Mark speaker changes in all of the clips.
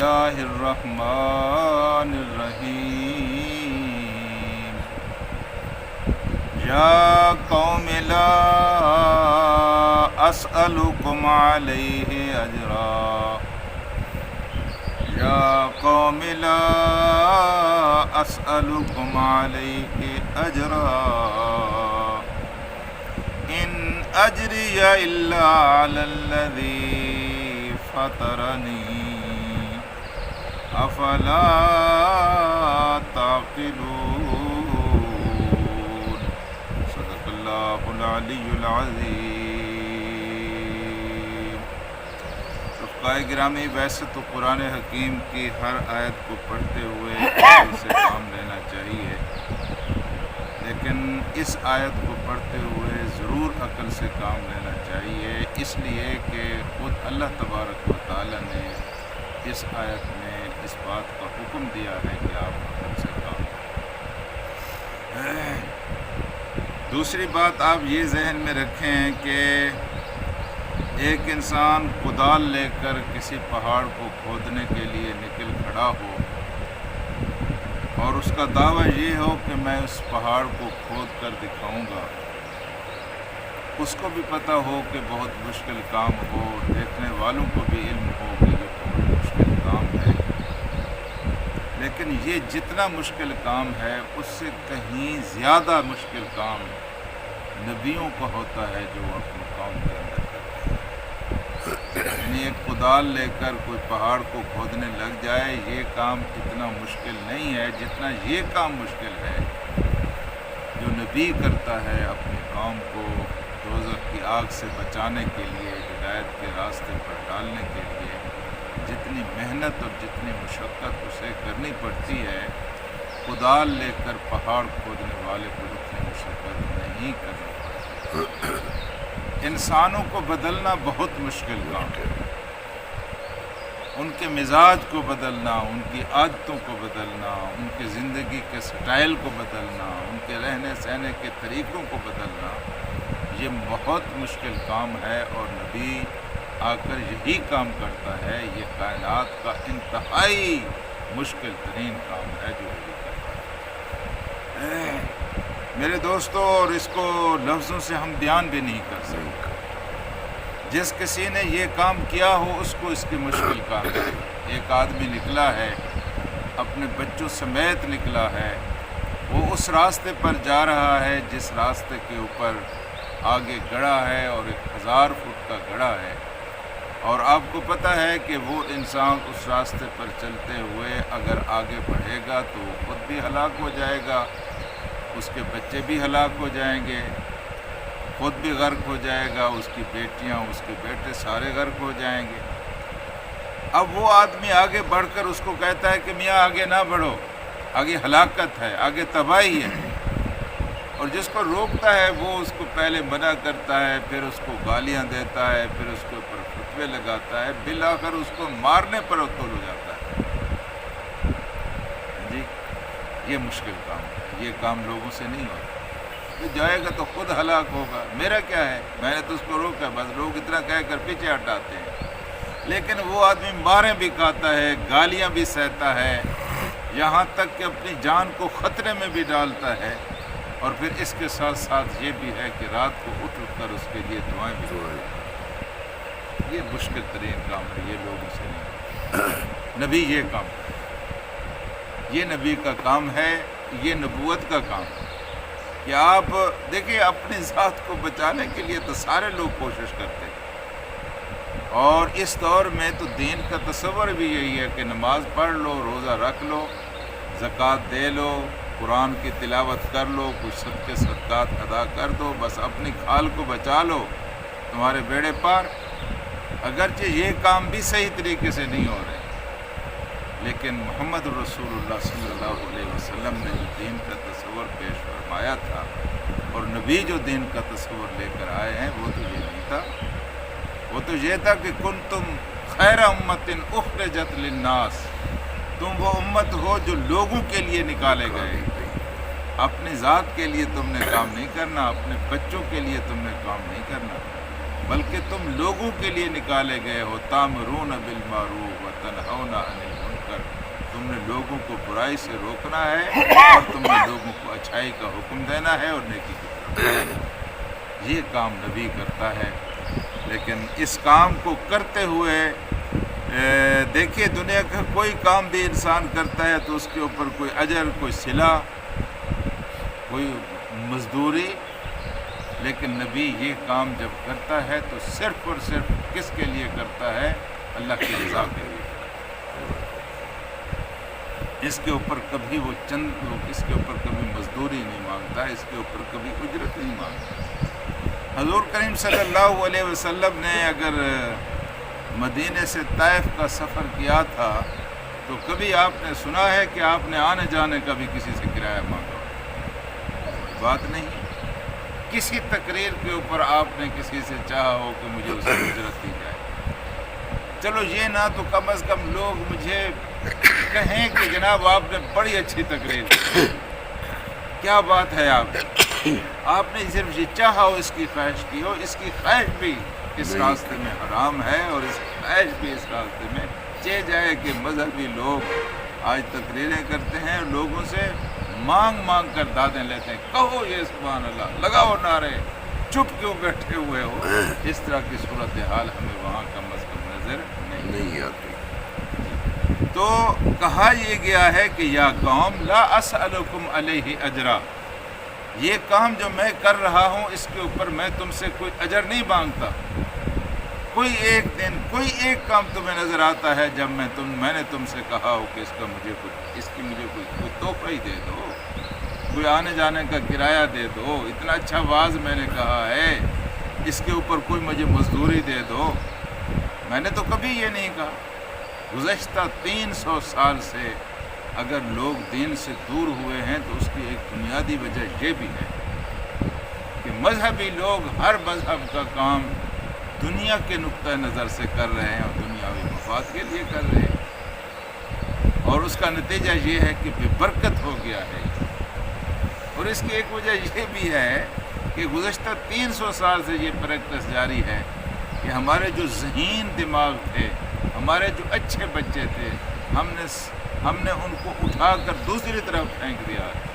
Speaker 1: اللہ الرحمن الرحیم یا قوم لا اسألکم علیہ اجرا یا قوم لا اسألکم علیہ اجرا ان اجری الا علی الذی فطرنی افلا تعقلون صدق اللہ العلی العظیم۔ رفقائے گرامی، ویسے تو قرآن حکیم کی ہر آیت کو پڑھتے ہوئے عقل سے کام لینا چاہیے، لیکن اس آیت کو پڑھتے ہوئے ضرور عقل سے کام لینا چاہیے، اس لیے کہ خود اللہ تبارک و تعالی نے اس آیت میں اس بات کا حکم دیا ہے کہ آپ عقل سے کام لیں۔ دوسری بات آپ یہ ذہن میں رکھیں کہ ایک انسان کدال لے کر کسی پہاڑ کو کھودنے کے لیے نکل کھڑا ہو اور اس کا دعویٰ یہ ہو کہ میں اس پہاڑ کو کھود کر دکھاؤں گا، اس کو بھی پتہ ہو کہ بہت مشکل کام ہو، دیکھنے والوں کو بھی علم ہو کہ یہ بہت مشکل کام ہے، لیکن یہ جتنا مشکل کام ہے اس سے کہیں زیادہ مشکل کام نبیوں کو ہوتا ہے جو وہ اپنے قوم کے اندر کرتے ہیں۔ یعنی ایک کدال لے کر کوئی پہاڑ کو کھودنے لگ جائے، یہ کام اتنا مشکل نہیں ہے جتنا یہ کام مشکل ہے جو نبی کرتا ہے اپنی قوم کو دوزخ کی آگ سے بچانے کے لیے، ہدایت کے راستے پر ڈالنے کے لیے جتنی محنت اور جتنی مشقت اسے کرنی پڑتی ہے، کدال لے کر پہاڑ کھودنے والے کو اتنی مشقت نہیں کرنی پڑتی۔ انسانوں کو بدلنا بہت مشکل کام ہے، ان کے مزاج کو بدلنا، ان کی عادتوں کو بدلنا، ان کی زندگی کے سٹائل کو بدلنا، ان کے رہنے سہنے کے طریقوں کو بدلنا، یہ بہت مشکل کام ہے، اور نبی آ کر یہی کام کرتا ہے۔ یہ کائنات کا انتہائی مشکل ترین کام ہے جو نبی کرتا ہے میرے دوستو، اور اس کو لفظوں سے ہم بیان بھی نہیں کر سکتے۔ جس کسی نے یہ کام کیا ہو اس کو اس کی مشکل کام ہے۔ ایک آدمی نکلا ہے، اپنے بچوں سمیت نکلا ہے، وہ اس راستے پر جا رہا ہے جس راستے کے اوپر آگے گڑھا ہے اور 1000 فٹ کا گڑھا ہے، اور آپ کو پتہ ہے کہ وہ انسان اس راستے پر چلتے ہوئے اگر آگے بڑھے گا تو وہ خود بھی ہلاک ہو جائے گا، اس کے بچے بھی ہلاک ہو جائیں گے، خود بھی غرق ہو جائے گا، اس کی بیٹیاں، اس کے بیٹے سارے غرق ہو جائیں گے۔ اب وہ آدمی آگے بڑھ کر اس کو کہتا ہے کہ میاں آگے نہ بڑھو، آگے ہلاکت ہے، آگے تباہی ہے، اور جس کو روکتا ہے وہ اس کو پہلے منع کرتا ہے، پھر اس کو گالیاں دیتا ہے، پھر اس کے اوپر فتوے لگاتا ہے، بالآخر اس کو مارنے پر اطول ہو جاتا ہے۔ جی، یہ مشکل کام ہے، یہ کام لوگوں سے نہیں ہوتا۔ تو جائے گا تو خود ہلاک ہوگا، میرا کیا ہے، میں نے تو اس کو روکا، بس لوگ اتنا کہہ کر پیچھے ہٹاتے ہیں، لیکن وہ آدمی ماریں بھی کھاتا ہے، گالیاں بھی سہتا ہے، یہاں تک کہ اپنی جان کو خطرے میں بھی ڈالتا ہے، اور پھر اس کے ساتھ ساتھ یہ بھی ہے کہ رات کو اٹھ کر اس کے لیے دعائیں بھی کرتا ہے۔ یہ مشکل ترین کام ہے، یہ لوگوں سے نہیں۔ نبی یہ کام ہے، یہ نبی کا کام ہے، یہ نبوت کا کام ہے کہ آپ دیکھیں اپنی ذات کو بچانے کے لیے تو سارے لوگ کوشش کرتے ہیں، اور اس دور میں تو دین کا تصور بھی یہی ہے کہ نماز پڑھ لو، روزہ رکھ لو، زکوٰۃ دے لو، قرآن کی تلاوت کر لو، کچھ صدقے صدقات ادا کر دو، بس اپنی کھال کو بچا لو، تمہارے بیڑے پار۔ اگرچہ یہ کام بھی صحیح طریقے سے نہیں ہو رہے، لیکن محمد رسول اللہ صلی اللہ علیہ وسلم نے جو دین کا تصور پیش فرمایا تھا، اور نبی جو دین کا تصور لے کر آئے ہیں، وہ تو یہ نہیں تھا، وہ تو یہ تھا کہ کنتم خیر امت اخرجت للناس، تم وہ امت ہو جو لوگوں کے لیے نکالے گئے، اپنی ذات کے لیے تم نے کام نہیں کرنا، اپنے بچوں کے لیے تم نے کام نہیں کرنا، بلکہ تم لوگوں کے لیے نکالے گئے ہو، تامرون بالمعروف وتنہون عن المنکر، تم نے لوگوں کو برائی سے روکنا ہے اور تم نے لوگوں کو اچھائی کا حکم دینا ہے اور نیکی کی طرف بلانا ہے۔ یہ کام نبی کرتا ہے، لیکن اس کام کو کرتے ہوئے دیکھیے دنیا کا کوئی کام بھی انسان کرتا ہے تو اس کے اوپر کوئی اجر، کوئی صلہ، کوئی مزدوری، لیکن نبی یہ کام جب کرتا ہے تو صرف اور صرف کس کے لیے کرتا ہے؟ اللہ کی رضا کے لیے۔ اس کے اوپر کبھی وہ اس کے اوپر کبھی مزدوری نہیں مانگتا، اس کے اوپر کبھی اجرت نہیں مانگتا۔ حضور کریم صلی اللہ علیہ وسلم نے اگر مدینے سے طائف کا سفر کیا تھا تو کبھی آپ نے سنا ہے کہ آپ نے آنے جانے کا بھی کسی سے کرایہ مانگا؟ بات نہیں۔ کسی تقریر کے اوپر آپ نے کسی سے چاہا ہو کہ مجھے اس کی اجرت دی جائے؟ چلو یہ نہ تو کم از کم لوگ مجھے کہیں کہ جناب آپ نے بڑی اچھی تقریر کی، کیا بات ہے، آپ نے صرف یہ چاہا ہو، اس کی خواہش کی ہو۔ اس کی خواہش بھی اس راستے میں حرام ہے، اور اس کی خواہش بھی اس راستے میں چہ جائے کہ مذہبی لوگ آج تقریریں کرتے ہیں، لوگوں سے مانگ مانگ کر دادیں لیتے ہیں، کہو یہ سبحان اللہ، لگاؤ نعرے، چپ کیوں بیٹھے ہوئے ہو؟ اس طرح کی صورتحال ہمیں وہاں کم از کم نظر نہیں آتی۔ تو کہا یہ گیا ہے کہ یا قوم لا اسألکم علیہ اجرا، یہ کام جو میں کر رہا ہوں اس کے اوپر میں تم سے کوئی اجر نہیں مانگتا۔ کوئی ایک دن کوئی ایک کام تمہیں نظر آتا ہے جب میں نے تم سے کہا ہو کہ اس کی مجھے کوئی تحفہ ہی دے دو، کوئی آنے جانے کا کرایہ دے دو، اتنا اچھا واعظ میں نے کہا ہے، اس کے اوپر کوئی مجھے مزدوری دے دو، میں نے تو کبھی یہ نہیں کہا۔ گزشتہ 300 سال سے اگر لوگ دین سے دور ہوئے ہیں تو اس کی ایک بنیادی وجہ یہ بھی ہے کہ مذہبی لوگ ہر مذہب کا کام دنیا کے نقطہ نظر سے کر رہے ہیں اور دنیاوی مفاد کے لیے کر رہے ہیں، اور اس کا نتیجہ یہ ہے کہ بے برکت ہو گیا ہے۔ اور اس کی ایک وجہ یہ بھی ہے کہ گزشتہ 300 سال سے یہ پریکٹس جاری ہے کہ ہمارے جو ذہین دماغ تھے، ہمارے جو اچھے بچے تھے، ہم نے ان کو اٹھا کر دوسری طرف پھینک دیا ہے۔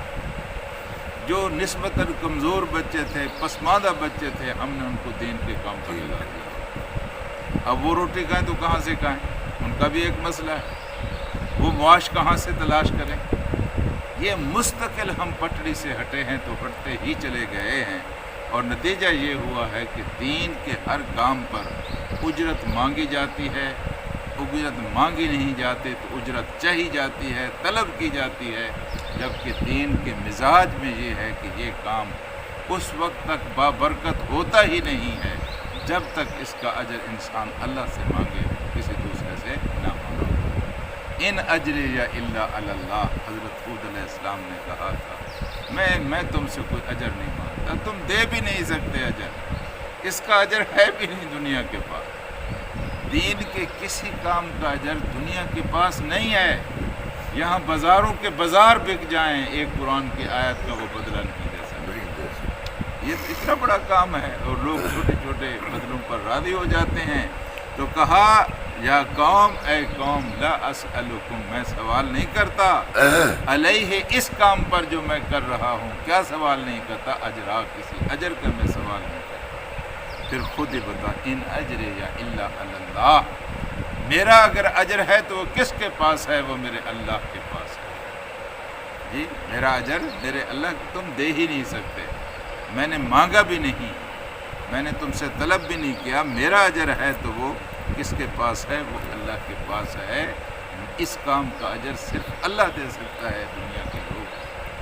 Speaker 1: جو نسبتاً کمزور بچے تھے، پسماندہ بچے تھے، ہم نے ان کو دین کے کام پر لگا دیا۔ اب وہ روٹی کھائیں تو کہاں سے کھائیں؟ ان کا بھی ایک مسئلہ ہے، وہ معاش کہاں سے تلاش کریں؟ یہ مستقل ہم پٹڑی سے ہٹے ہیں تو ہٹتے ہی چلے گئے ہیں، اور نتیجہ یہ ہوا ہے کہ دین کے ہر کام پر اجرت مانگی جاتی ہے، اجرت مانگی نہیں جاتی تو اجرت چاہی جاتی ہے، طلب کی جاتی ہے، جبکہ دین کے مزاج میں یہ ہے کہ یہ کام اس وقت تک بابرکت ہوتا ہی نہیں ہے جب تک اس کا اجر انسان اللہ سے مانگے، کسی دوسرے سے نہ مانگے۔ ان اجر یا الا علی اللہ، حضرت ہود علیہ السلام نے کہا تھا میں تم سے کوئی اجر نہیں مانگتا، تم دے بھی نہیں سکتے اجر، اس کا اجر ہے بھی نہیں دنیا کے پاس۔ دین کے کسی کام کا اجر دنیا کے پاس نہیں ہے، یہاں بازاروں کے بازار بک جائیں ایک قرآن کی آیت کا وہ بدلہ نہیں دے سکتے۔ یہ اتنا بڑا کام ہے اور لوگ چھوٹے چھوٹے بدلوں پر راضی ہو جاتے ہیں۔ تو کہا یا قوم، اے قوم لا اسألکم، میں سوال نہیں کرتا علیہ، اس کام پر جو میں کر رہا ہوں، کیا سوال نہیں کرتا؟ اجرا، کسی اجر کا میں سوال نہیں کرتا۔ پھر خود ہی بتا، ان اجر یا الا علی اللہ، میرا اگر اجر ہے تو وہ کس کے پاس ہے؟ وہ میرے اللہ کے پاس ہے۔ جی میرا اجر میرے اللہ، تم دے ہی نہیں سکتے، میں نے مانگا بھی نہیں، میں نے تم سے طلب بھی نہیں کیا، میرا اجر ہے تو وہ کس کے پاس ہے؟ وہ اللہ کے پاس ہے۔ اس کام کا اجر صرف اللہ دے سکتا ہے، دنیا کے لوگ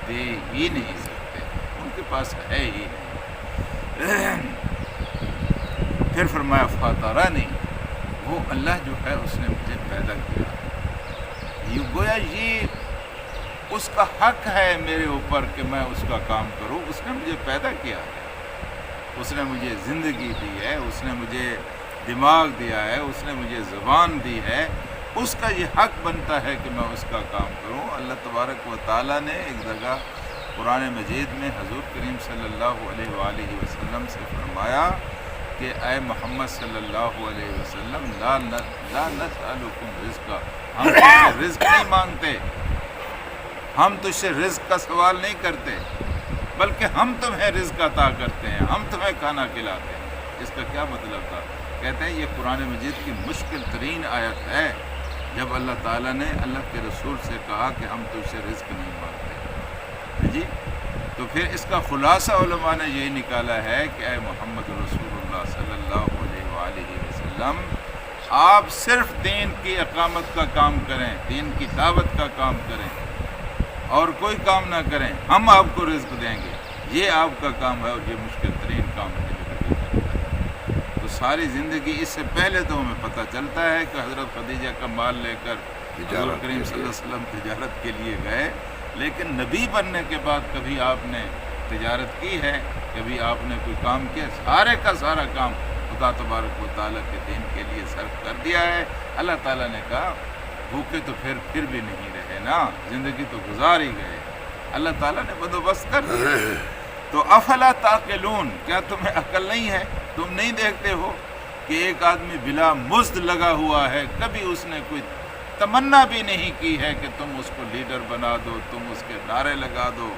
Speaker 1: دے ہی نہیں سکتے، ان کے پاس ہے ہی نہیں۔ پھر فرمایا فاترانی، وہ اللہ جو ہے اس نے مجھے پیدا کیا، یہ گویا یہ اس کا حق ہے میرے اوپر کہ میں اس کا کام کروں، اس نے مجھے پیدا کیا ہے، اس نے مجھے زندگی دی ہے، اس نے مجھے دماغ دیا ہے، اس نے مجھے زبان دی ہے، اس کا یہ حق بنتا ہے کہ میں اس کا کام کروں۔ اللہ تبارک و تعالیٰ نے ایک جگہ قرآن مجید میں حضور کریم صلی اللہ علیہ وآلہ وسلم سے فرمایا کہ اے محمد صلی اللہ علیہ وسلم لا نسألکم رزقا، ہم تجھ سے رزق نہیں مانگتے، ہم تجھ سے رزق کا سوال نہیں کرتے، بلکہ ہم تمہیں رزق عطا کرتے ہیں، ہم تمہیں کھانا کھلاتے ہیں۔ اس کا کیا مطلب تھا؟ کہتے ہیں یہ قرآن مجید کی مشکل ترین آیت ہے، جب اللہ تعالیٰ نے اللہ کے رسول سے کہا کہ ہم تجھ سے رزق نہیں مانگتے جی، تو پھر اس کا خلاصہ علماء نے یہی نکالا ہے کہ اے محمد رسول اللہ صلی اللہ علیہ وآلہ وسلم، آپ صرف دین کی اقامت کا کام کریں، دین کی دعوت کا کام کریں اور کوئی کام نہ کریں، ہم آپ کو رزق دیں گے، یہ آپ کا کام ہے، اور یہ مشکل ترین کام ہے جو نبی کرتا ہے۔ تو ساری زندگی اس سے پہلے تو ہمیں پتہ چلتا ہے کہ حضرت خدیجہ کا مال لے کر حضور کریم صلی اللہ علیہ وسلم تجارت کے لیے گئے، لیکن نبی بننے کے بعد کبھی آپ نے تجارت کی ہے، کبھی آپ نے کوئی کام کیا؟ سارے کا سارا کام خدا تبارک و تعالیٰ کے دین کے لیے صرف کر دیا ہے۔ اللہ تعالیٰ نے کہا بھوکے تو پھر بھی نہیں رہے نا، زندگی تو گزار ہی گئے، اللہ تعالیٰ نے بندوبست کر دیا۔ تو افلا تعقلون، کیا تمہیں عقل نہیں ہے؟ تم نہیں دیکھتے ہو کہ ایک آدمی بلا مزد لگا ہوا ہے، کبھی اس نے کوئی تمنا بھی نہیں کی ہے کہ تم اس کو لیڈر بنا دو، تم اس کے نعرے لگا دو،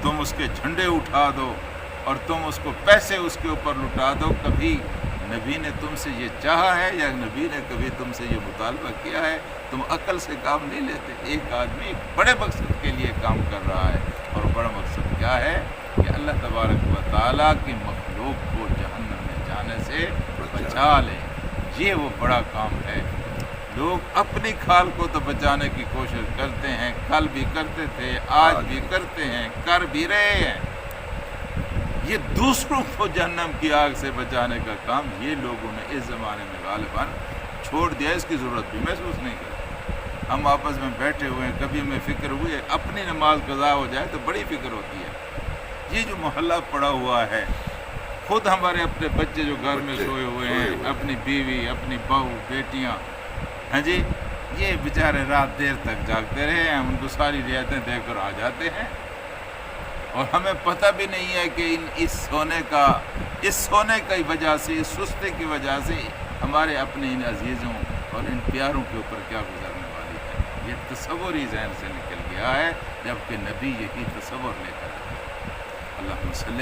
Speaker 1: تم اس کے جھنڈے اٹھا دو اور تم اس کو پیسے اس کے اوپر لٹا دو۔ کبھی نبی نے تم سے یہ چاہا ہے یا نبی نے کبھی تم سے یہ مطالبہ کیا ہے؟ تم عقل سے کام نہیں لیتے۔ ایک آدمی ایک بڑے مقصد کے لیے کام کر رہا ہے، اور بڑا مقصد کیا ہے؟ کہ اللہ تبارک و تعالیٰ کی مخلوق کو جہنم میں جانے سے بچا لے، یہ وہ بڑا کام ہے۔ لوگ اپنی کھال کو تو بچانے کی کوشش کرتے ہیں، کل بھی کرتے تھے، آج بھی کرتے ہیں، کر بھی رہے ہیں۔ یہ دوسروں کو جہنم کی آگ سے بچانے کا کام یہ لوگوں نے اس زمانے میں غالباً چھوڑ دیا، اس کی ضرورت بھی محسوس نہیں کرتے۔ ہم آپس میں بیٹھے ہوئے ہیں، کبھی ہمیں فکر ہوئی ہے اپنی نماز قضا ہو جائے تو بڑی فکر ہوتی ہے۔ یہ جو محلہ پڑا ہوا ہے، خود ہمارے اپنے بچے جو گھر میں سوئے ہوئے ہیں، اپنی بیوی، اپنی بہو، بیٹیاں، ہاں جی، یہ بیچارے رات دیر تک جاگتے رہے ہیں، ہم ان کو ساری رعایتیں دے کر آ جاتے ہیں، اور ہمیں پتہ بھی نہیں ہے کہ اس سونے کی وجہ سے، اس سستی کی وجہ سے ہمارے اپنے ان عزیزوں اور ان پیاروں کے اوپر کیا گزرنے والی ہے۔ یہ تصور ہی ذہن سے نکل گیا ہے، جبکہ نبی یہی تصور لے کر آئے۔ اللہم صلی